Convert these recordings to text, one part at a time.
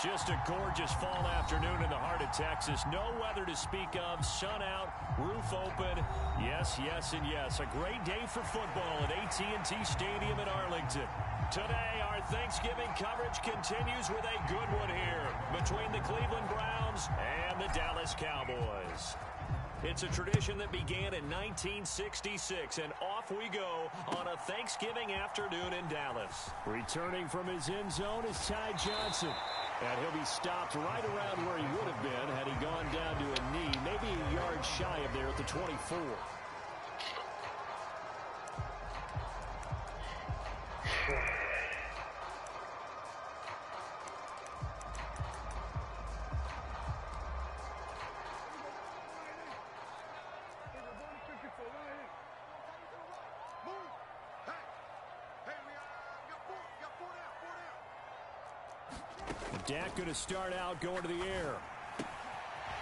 Just a gorgeous fall afternoon in the heart of Texas. No weather to speak of. Sun out, roof open. Yes, yes, and yes. A great day for football at AT&T Stadium in Arlington. Today, our Thanksgiving coverage continues with a good one here between the Cleveland Browns and the Dallas Cowboys. It's a tradition that began in 1966, and off we go on a Thanksgiving afternoon in Dallas. Returning from his end zone is Ty Johnson. And he'll be stopped right around where he would have been had he gone down to a knee, maybe a yard shy of there at the 24. Dak going to start out going to the air.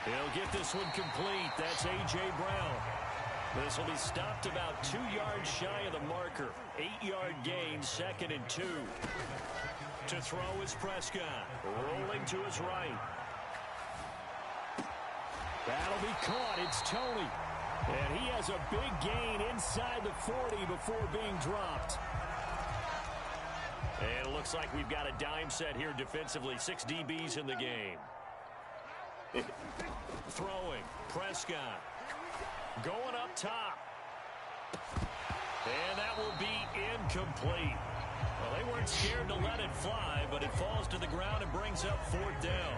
He'll get this one complete. That's A.J. Brown. This will be stopped about 2 yards shy of the marker. 8-yard gain, 2nd and 2. To throw is Prescott. Rolling to his right. That'll be caught. It's Tony. And he has a big gain inside the 40 before being dropped. And it looks like we've got a dime set here defensively. 6 DBs in the game. Throwing. Prescott. Going up top. And that will be incomplete. Well, they weren't scared to let it fly, but it falls to the ground and brings up 4th down.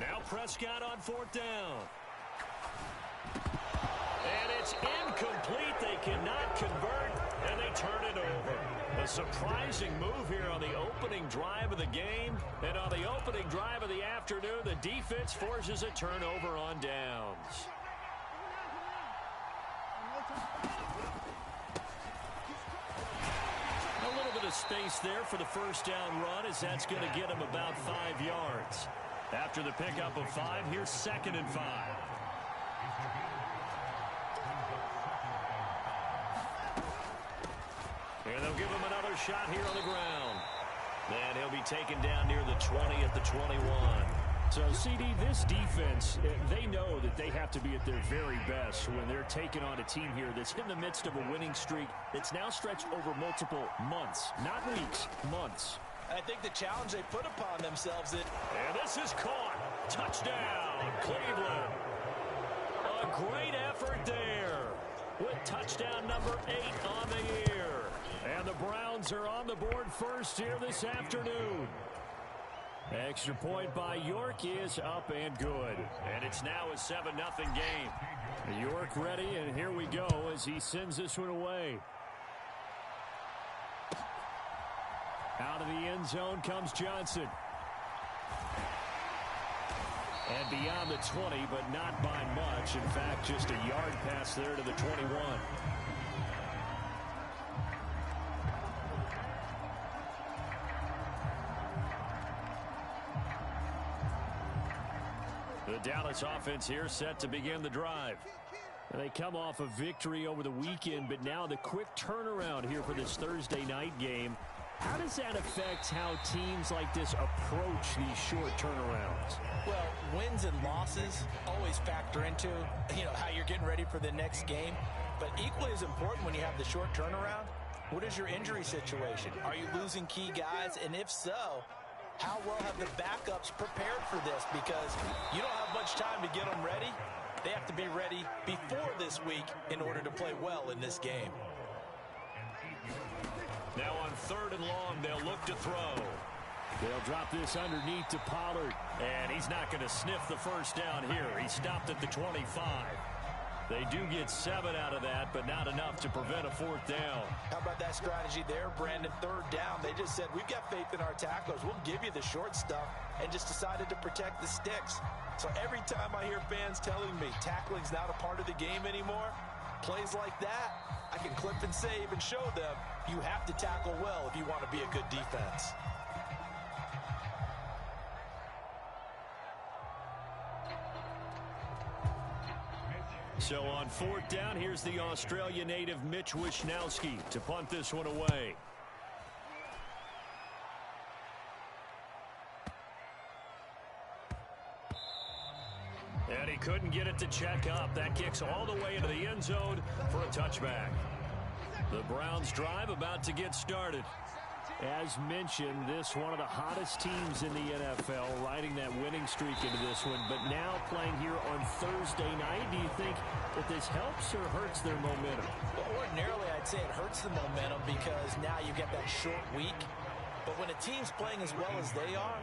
Now Prescott on 4th down. And it's incomplete. They cannot convert, and they turn it over. A surprising move here on the opening drive of the game. And on the opening drive of the afternoon, the defense forces a turnover on downs. A little bit of space there for the first down run, as that's going to get him about 5 yards. After the pickup of 5, here's 2nd and 5. And they'll give him another shot here on the ground. And he'll be taken down near the 20 at the 21. So, CD, this defense, they know that they have to be at their very best when they're taking on a team here that's in the midst of a winning streak that's now stretched over multiple months, not weeks, months. I think the challenge they put upon themselves is... And this is caught. Touchdown, Cleveland. A great effort there with touchdown number 8 on the year. And the Browns are on the board first here this afternoon. Extra point by York is up and good. And it's now a 7-0 game. York ready, and here we go as he sends this one away. Out of the end zone comes Johnson. And beyond the 20, but not by much. In fact, just a yard pass there to the 21. The Dallas offense here set to begin the drive. And they come off a victory over the weekend, but now the quick turnaround here for this Thursday night game. How does that affect how teams like this approach these short turnarounds? Well, wins and losses always factor into, how you're getting ready for the next game. But equally as important when you have the short turnaround, what is your injury situation? Are you losing key guys? And if so, how well have the backups prepared for this? Because you don't have much time to get them ready. They have to be ready before this week in order to play well in this game. Now on 3rd and long, they'll look to throw. They'll drop this underneath to Pollard. And he's not going to sniff the first down here. He stopped at the 25. They do get 7 out of that, but not enough to prevent a 4th down. How about that strategy there, Brandon? 3rd down, they just said, we've got faith in our tacklers. We'll give you the short stuff, and just decided to protect the sticks. So every time I hear fans telling me tackling's not a part of the game anymore, plays like that, I can clip and save and show them you have to tackle well if you want to be a good defense. So on fourth down, here's the Australia native Mitch Wishnowsky to punt this one away. And he couldn't get it to check up. That kicks all the way into the end zone for a touchback. The Browns drive about to get started. As mentioned, this one of the hottest teams in the NFL, riding that winning streak into this one, but now playing here on Thursday night. Do you think that this helps or hurts their momentum? Well, ordinarily, I'd say it hurts the momentum because now you get that short week. But when a team's playing as well as they are,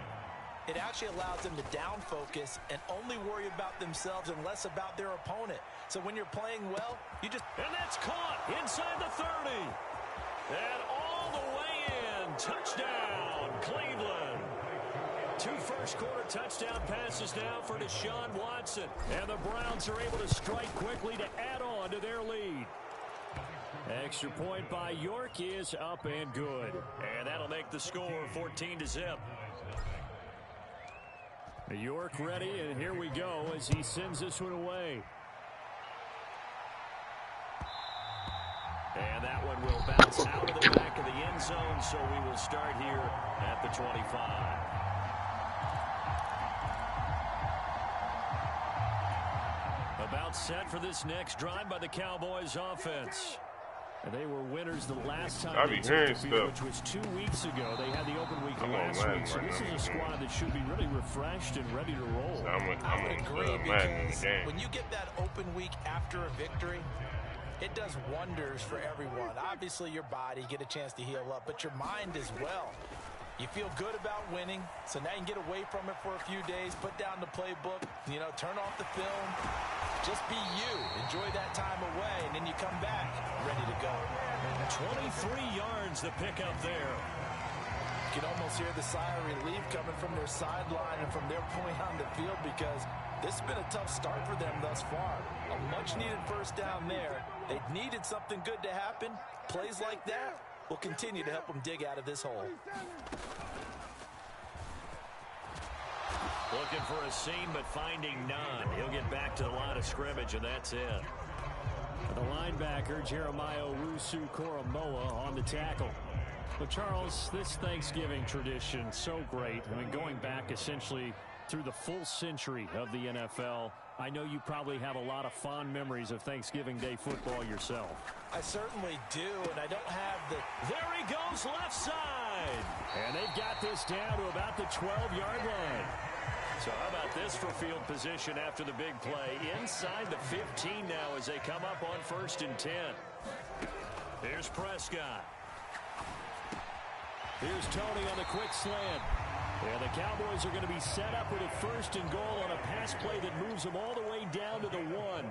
it actually allows them to down focus and only worry about themselves and less about their opponent. So when you're playing well, you just... And that's caught inside the 30. And all the way in. Touchdown, Cleveland. 2 first-quarter touchdown passes now for Deshaun Watson. And the Browns are able to strike quickly to add on to their lead. Extra point by York is up and good. And that'll make the score 14-0. York ready, and here we go as he sends this one away. And that one will bounce out of the back of the end zone, so we will start here at the 25. About set for this next drive by the Cowboys offense. And they were winners the last time they took the field, which was 2 weeks ago. They had the open week last week, so this is a squad that should be really refreshed and ready to roll. I would agree, because when you get that open week after a victory, it does wonders for everyone. Obviously, your body, get a chance to heal up, but your mind as well. You feel good about winning, so now you can get away from it for a few days, put down the playbook, turn off the film. Just be you. Enjoy that time away, and then you come back ready to go. 23 yards the pickup there. You can almost hear the sigh of relief coming from their sideline and from their point on the field, because this has been a tough start for them thus far. A much-needed first down there. They needed something good to happen. Plays like that will continue to help them dig out of this hole. Looking for a seam, but finding none. He'll get back to the line of scrimmage, and that's it. The linebacker, Jeremiah Owusu-Koramoah, on the tackle. Well, Charles, this Thanksgiving tradition, so great. I mean, going back essentially through the full century of the NFL, I know you probably have a lot of fond memories of Thanksgiving Day football yourself. I certainly do, and I don't have the... There he goes, left side. And they've got this down to about the 12-yard line. So how about this for field position after the big play? Inside the 15 now as they come up on 1st and 10. Here's Prescott. Here's Tony on the quick slant. And the Cowboys are going to be set up with a 1st and goal on a pass play that moves them all the way down to the 1.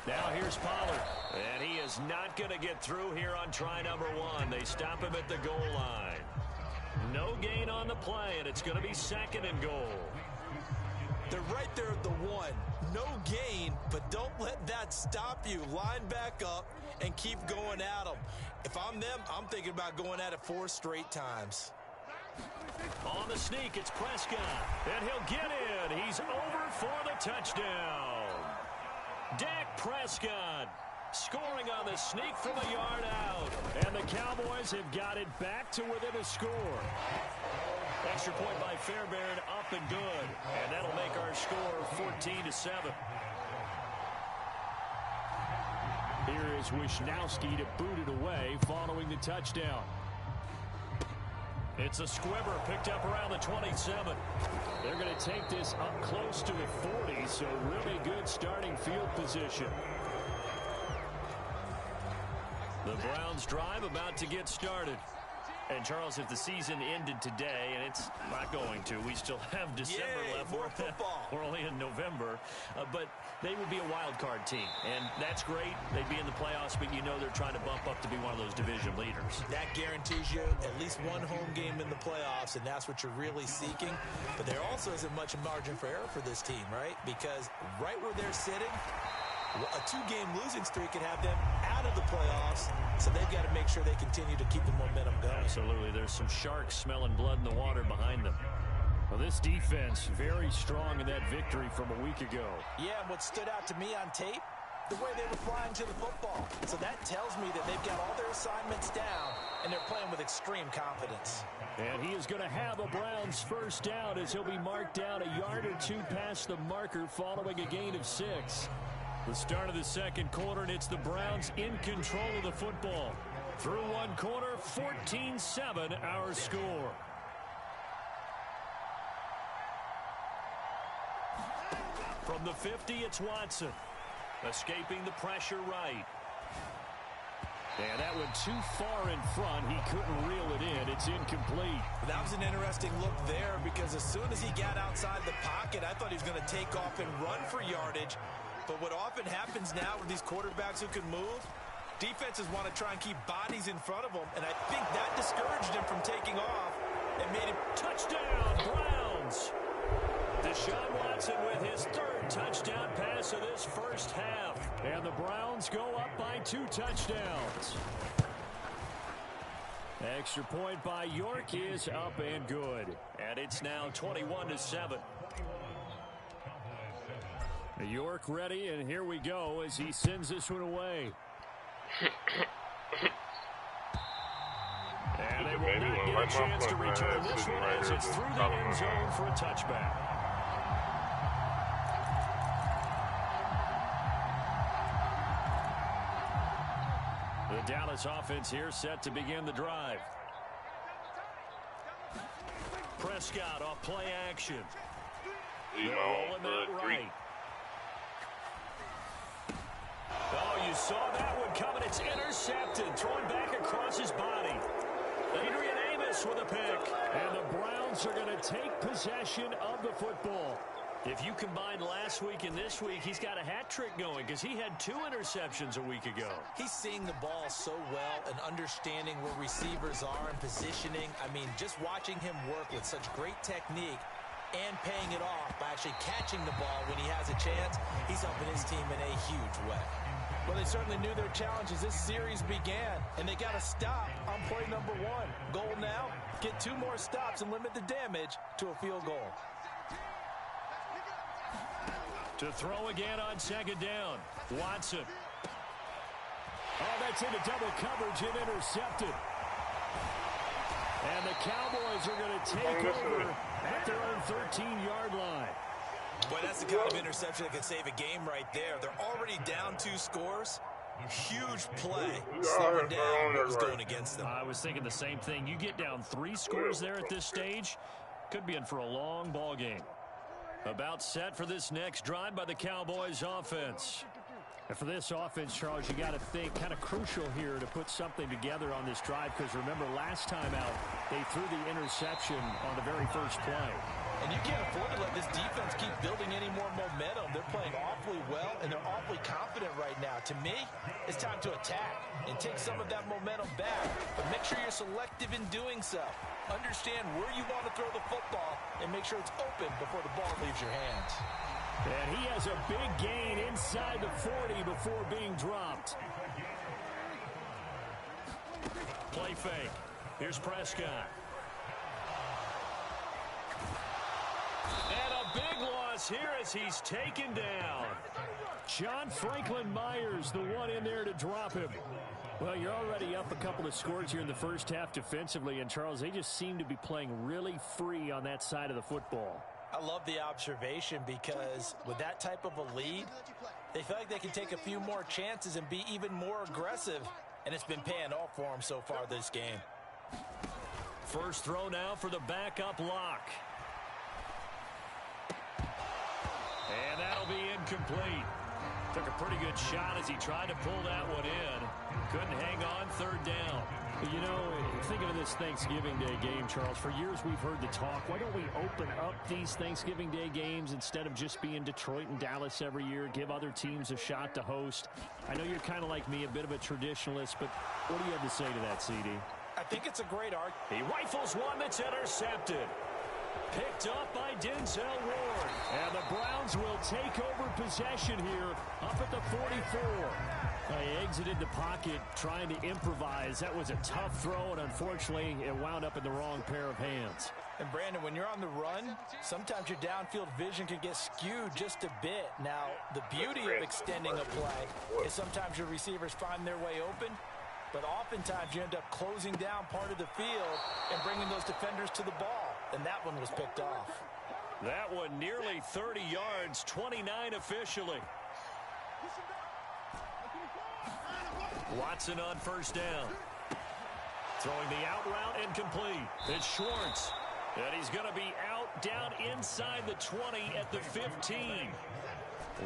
Now here's Pollard. And he is not going to get through here on try number 1. They stop him at the goal line. No gain on the play, and it's going to be 2nd and goal. They're right there at the 1. No gain, but don't let that stop you. Line back up and keep going at them. If I'm them, I'm thinking about going at it 4 straight times. On the sneak, it's Prescott. And he'll get in. He's over for the touchdown. Dak Prescott scoring on the sneak from a yard out. And the Cowboys have got it back to within a score. Extra point by Fairbairn, up and good. And that'll make our score 14-7. Here is Wishnowsky to boot it away following the touchdown. It's a squibber picked up around the 27. They're going to take this up close to the 40, so really good starting field position. The Browns drive about to get started. And, Charles, if the season ended today, and it's not going to, we still have December left. More football. We're only in November. But they would be a wild card team. And that's great. They'd be in the playoffs, but you know they're trying to bump up to be one of those division leaders. That guarantees you at least one home game in the playoffs, and that's what you're really seeking. But there also isn't much margin for error for this team, right? Because right where they're sitting, a 2-game losing streak could have them out of the playoffs, so they've got to make sure they continue to keep the momentum going. Absolutely. There's some sharks smelling blood in the water behind them. Well, this defense very strong in that victory from a week ago. Yeah, and what stood out to me on tape, the way they were flying to the football. So that tells me that they've got all their assignments down, and they're playing with extreme confidence. And he is going to have a Browns first down as he'll be marked down a yard or two past the marker following a gain of 6. The start of the second quarter, and it's the Browns in control of the football. Through one quarter, 14-7 our score. From the 50, it's Watson. Escaping the pressure right. And that went too far in front. He couldn't reel it in. It's incomplete. That was an interesting look there because as soon as he got outside the pocket, I thought he was going to take off and run for yardage. But what often happens now with these quarterbacks who can move, defenses want to try and keep bodies in front of them, and I think that discouraged him from taking off and made him touchdown, Browns. Deshaun Watson with his third touchdown pass of this first half. And the Browns go up by 2 touchdowns. Extra point by York is up and good. And it's now 21-7. York ready, and here we go as he sends this one away. And they will not get a chance to return this one as it's through the end zone for a touchback. The Dallas offense here set to begin the drive. Prescott off play action. They're rolling that right. Oh, you saw that one coming. It's intercepted. Throwing back across his body. Adrian Amos with a pick. And the Browns are going to take possession of the football. If you combine last week and this week, he's got a hat trick going because he had 2 interceptions a week ago. He's seeing the ball so well and understanding where receivers are and positioning. I mean, just watching him work with such great technique and paying it off by actually catching the ball when he has a chance, he's helping his team in a huge way. Well, they certainly knew their challenge as this series began, and they got to stop on play number 1. Goal now, get 2 more stops and limit the damage to a field goal. To throw again on second down, Watson. Oh, that's into double coverage and intercepted. And the Cowboys are going to take over at their own 13-yard line. Boy, that's the kind of interception that could save a game right there. They're already down 2 scores. Huge play, slowing down what was going against them. I was thinking the same thing. You get down 3 scores there at this stage, could be in for a long ball game. About set for this next drive by the Cowboys offense. And for this offense, Charles, you got to think kind of crucial here to put something together on this drive because remember last time out they threw the interception on the very first play. And you can't afford to let this defense keep building any more momentum. They're playing awfully well, and they're awfully confident right now. To me, it's time to attack and take some of that momentum back. But make sure you're selective in doing so. Understand where you want to throw the football and make sure it's open before the ball leaves your hands. And he has a big gain inside the 40 before being dropped. Play fake. Here's Prescott. And a big loss here as he's taken down. John Franklin Myers, the one in there to drop him. Well, you're already up a couple of scores here in the first half defensively, and Charles, they just seem to be playing really free on that side of the football. I love the observation because with that type of a lead, they feel like they can take a few more chances and be even more aggressive, and it's been paying off for them so far this game. First throw now for the backup lock. And that'll be incomplete. Took a pretty good shot as he tried to pull that one in. Couldn't hang on, third down. You know, thinking of this Thanksgiving Day game, Charles, for years we've heard the talk, why don't we open up these Thanksgiving Day games instead of just being Detroit and Dallas every year, give other teams a shot to host? I know you're kind of like me, a bit of a traditionalist, but what do you have to say to that, CD? I think it's a great argument. He rifles one that's intercepted. Picked up by Denzel Ward. And the Browns will take over possession here up at the 44. He exited the pocket trying to improvise. That was a tough throw, and unfortunately, it wound up in the wrong pair of hands. And Brandon, when you're on the run, sometimes your downfield vision can get skewed just a bit. Now, the beauty of extending a play is sometimes your receivers find their way open, but oftentimes you end up closing down part of the field and bringing those defenders to the ball. And that one was picked off. That one nearly 30 yards, 29 officially. Watson on first down. Throwing the out route and complete. It's Schwartz. And he's going to be out down inside the 20 at the 15.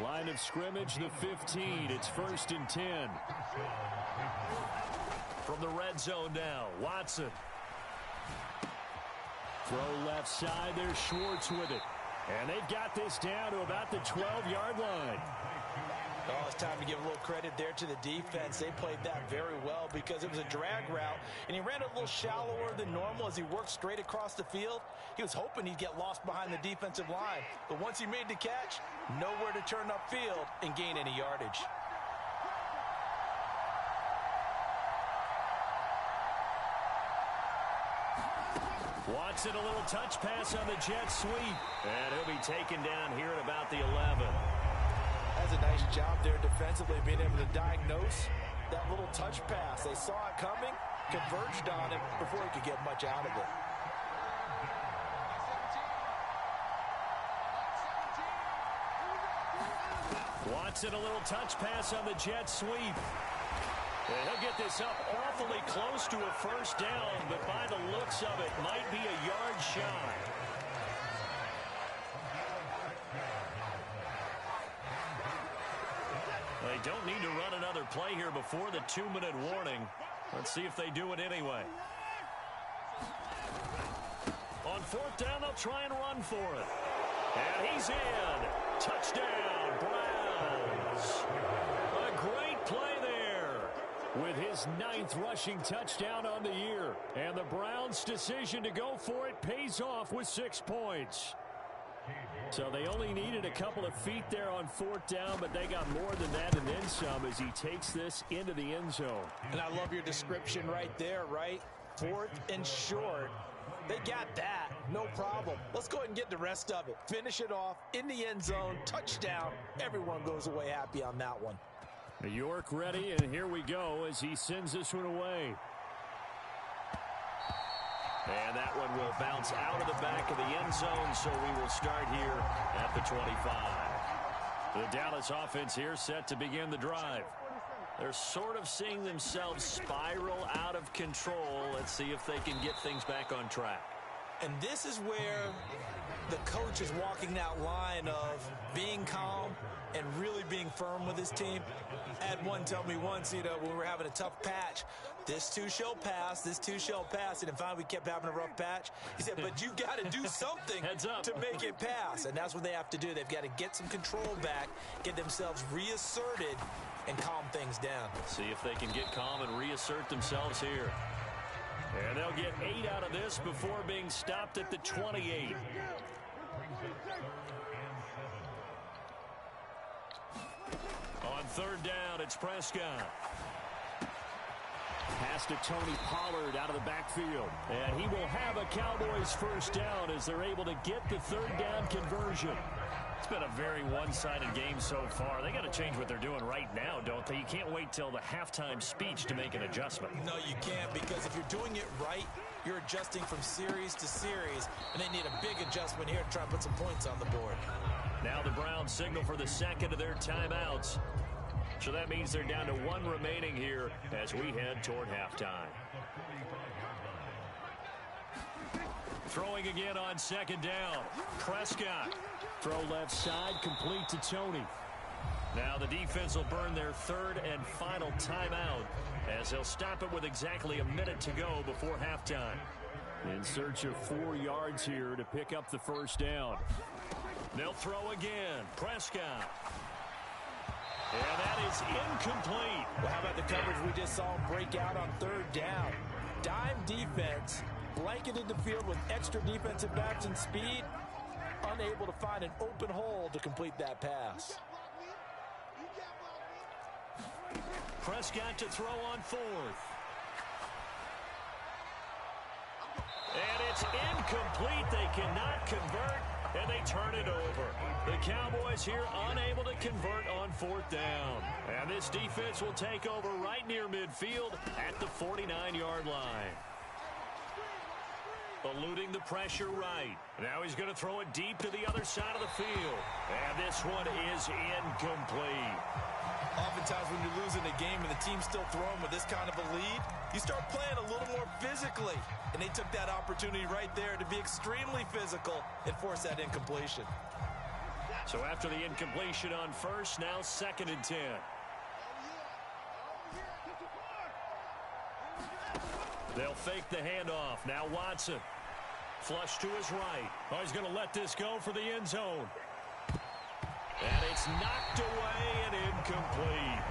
Line of scrimmage, the 15. It's 1st and 10. From the red zone now, Watson. Throw left side, there's Schwartz with it. And they've got this down to about the 12-yard line. Oh, it's time to give a little credit there to the defense. They played that very well because it was a drag route, and he ran a little shallower than normal as he worked straight across the field. He was hoping he'd get lost behind the defensive line, but once he made the catch, nowhere to turn upfield and gain any yardage. Watson, a little touch pass on the jet sweep, and he'll be taken down here at about the 11. That's a nice job there defensively, being able to diagnose that little touch pass. They saw it coming, converged on it before he could get much out of it. Watson, a little touch pass on the jet sweep. And he'll get this up awfully close to a first down, but by the looks of it, might be a yard shy. They don't need to run another play here before the 2-minute warning. Let's see if they do it anyway. On 4th down, they'll try and run for it. And he's in. Touchdown, Browns. A great play there with his 9th rushing touchdown on the year. And the Browns' decision to go for it pays off with 6 points. So they only needed a couple of feet there on 4th down, but they got more than that and then some as he takes this into the end zone. And I love your description right there, right? 4th and short. They got that. No problem. Let's go ahead and get the rest of it. Finish it off in the end zone. Touchdown. Everyone goes away happy on that one. New York ready, and here we go as he sends this one away. And that one will bounce out of the back of the end zone, so we will start here at the 25. The Dallas offense here set to begin the drive. They're sort of seeing themselves spiral out of control. Let's see if they can get things back on track. And this is where the coach is walking that line of being calm and really being firm with his team. I had one tell me once, when we were having a tough patch, this too shall pass, this too shall pass. And finally we kept having a rough patch. He said, but you got to do something to make it pass. And that's what they have to do. They've got to get some control back, get themselves reasserted, and calm things down. See if they can get calm and reassert themselves here. And they'll get 8 out of this before being stopped at the 28. On 3rd down, it's Prescott. Pass to Tony Pollard out of the backfield. And he will have a Cowboys first down as they're able to get the 3rd down conversion. It's been a very one-sided game so far. They got to change what they're doing right now, don't they? You can't wait till the halftime speech to make an adjustment. No, you can't, because if you're doing it right, you're adjusting from series to series, and they need a big adjustment here to try and put some points on the board. Now the Browns signal for the second of their timeouts. So that means they're down to 1 remaining here as we head toward halftime. Throwing again on 2nd down. Prescott. Throw left side, complete to Tony. Now the defense will burn their 3rd and final timeout as they'll stop it with exactly a minute to go before halftime. In search of 4 yards here to pick up the first down. They'll throw again. Prescott. And that is incomplete. Well, how about the coverage we just saw him break out on 3rd down? Dime defense, blanketed the field with extra defensive backs and speed, unable to find an open hole to complete that pass. Prescott to throw on 4th. And it's It's incomplete. They cannot convert, and they turn it over. The Cowboys here unable to convert on fourth down. And this defense will take over right near midfield at the 49-yard line. Eluding the pressure right. Now he's going to throw it deep to the other side of the field. And this one is incomplete. Oftentimes when you're losing a game and the team's still throwing with this kind of a lead, you start playing a little more physically. And they took that opportunity right there to be extremely physical and force that incompletion. So after the incompletion on first, now 2nd and 10. They'll fake the handoff. Now Watson. Flush to his right. Oh, he's going to let this go for the end zone. And it's knocked away and incomplete.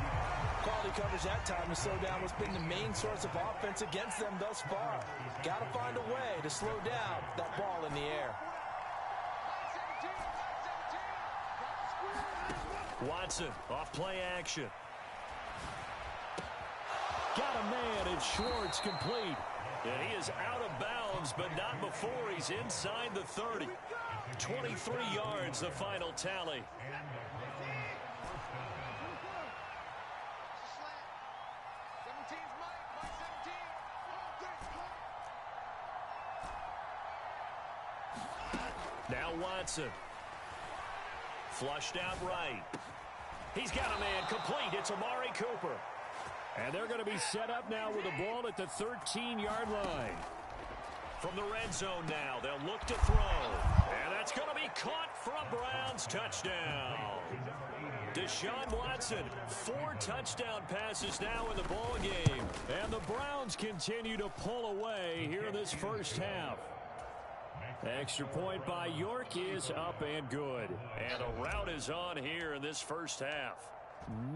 Quality coverage that time to slow down what's been the main source of offense against them thus far. Got to find a way to slow down that ball in the air. Watson off play action. Got a man, and Schwartz complete. And he is out of bounds, but not before he's inside the 30. 23 yards, the final tally. Now Watson. Flushed out right. He's got a man complete. It's Amari Cooper. And they're going to be set up now with the ball at the 13-yard line. From the red zone now, they'll look to throw. And that's going to be caught for a Browns touchdown. Deshaun Watson, 4 touchdown passes now in the ball game. And the Browns continue to pull away here in this first half. Extra point by York is up and good. And a rout is on here in this first half.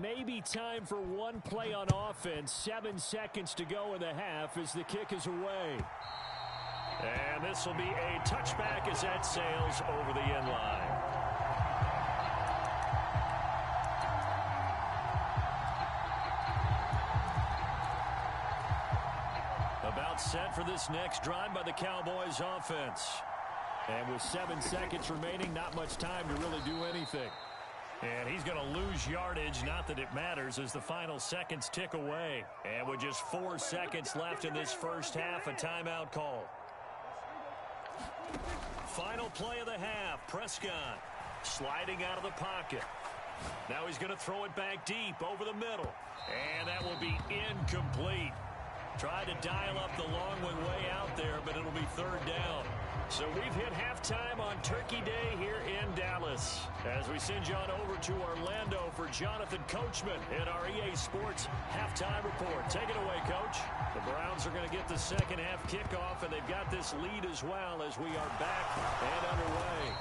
Maybe time for one play on offense. 7 seconds to go in the half as the kick is away. And this will be a touchback as that sails over the end line. About set for this next drive by the Cowboys offense. And with 7 seconds remaining, not much time to really do anything. And he's going to lose yardage, not that it matters, as the final seconds tick away. And with just 4 seconds left in this first half, a timeout call. Final play of the half, Prescott sliding out of the pocket. Now he's going to throw it back deep over the middle. And that will be incomplete. Tried to dial up the long one way out there, but it'll be 3rd down. So we've hit halftime on Turkey Day here in Dallas. As we send you on over to Orlando for Jonathan Coachman in our EA Sports Halftime Report. Take it away, Coach. The Browns are going to get the second half kickoff, and they've got this lead as well as we are back and underway.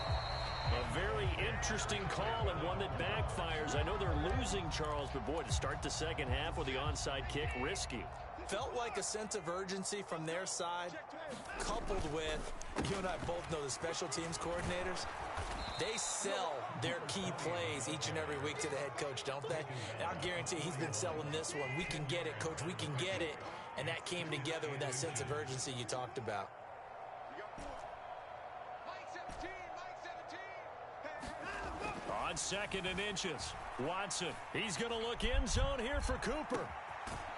A very interesting call and one that backfires. I know they're losing, Charles, but boy, to start the second half with the onside kick, risky. Felt like a sense of urgency from their side, coupled with, you and I both know the special teams coordinators, they sell their key plays each and every week to the head coach, don't they? And I guarantee he's been selling this one. We can get it, Coach, we can get it. And that came together with that sense of urgency you talked about. On 2nd and inches, Watson. He's going to look end zone here for Cooper.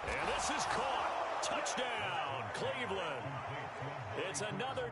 And this is caught. Touchdown, Cleveland. It's another...